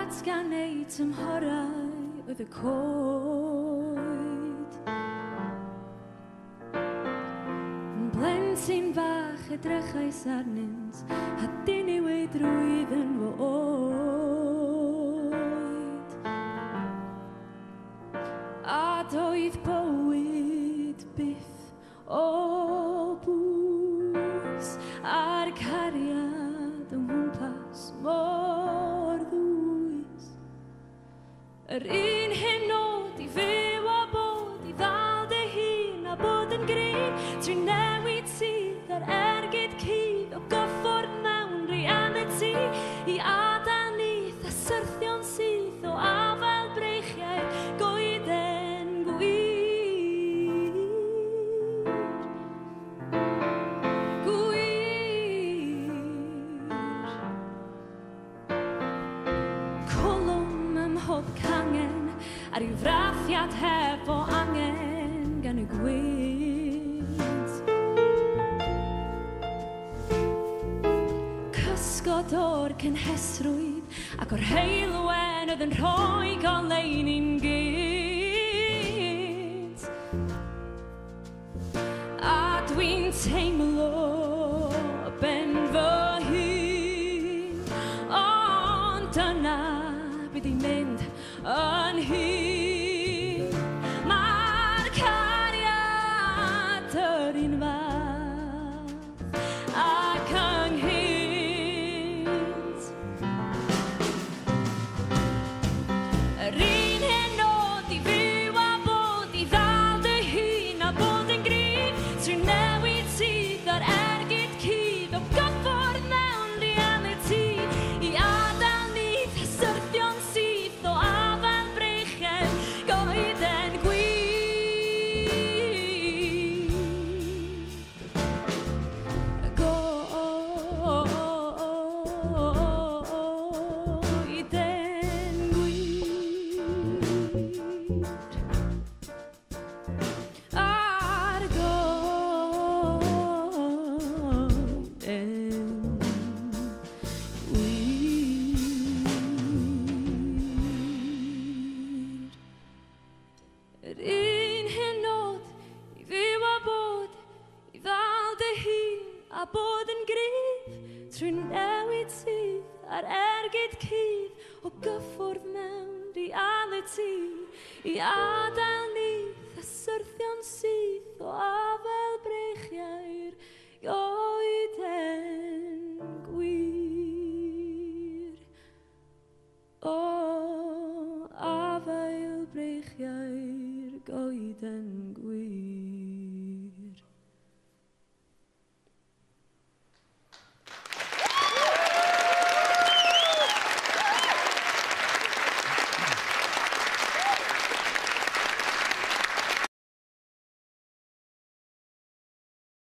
datgan ei tymhorau oedd y coed. Yn blentyn bach edrychais arnynt, a dyn i'w ei drwydd yn fy oed. A doedd bywyd byth o bwys, a'r cariad yng nghwmpas mor ddwys. Yr un hynod i fyw a bod i ddal dy hun a bod yn gryf trwy newid sydd ar ergyd cudd o gyffwrdd mewn reality i adael nyth a syrthion sydd o afel breichiau goeden gwir. Gwir. Colwm ym mhob cangen a ryw frathiad heb o angen gan y gwynt. Cysgod o'r cynhesrwydd ac o'r heilwen oedd yn rhoi golein i'n gynt. A dwi'n teimlo ben fy hun, ond dyna bydd i'n mynd yn hyn. Mae'r cariad yr un fath ac ynghynt. Yr un hynod i fyw a bod i ddal dy hun a bod yn gryf trwy newid sydd ar ergyd cudd o gyffwrdd mewn reality i adael nyth a syrthion sydd o afel breichiau goeden gwir. Goeden gwir. Ar goeden gwir. Yr un hynod i fyw a bod i ddal dy hun a bod yn gryf trwy newid sydd ar ergyd cudd o gyffwrdd mewn reality i adael nyth a syrthion sydd o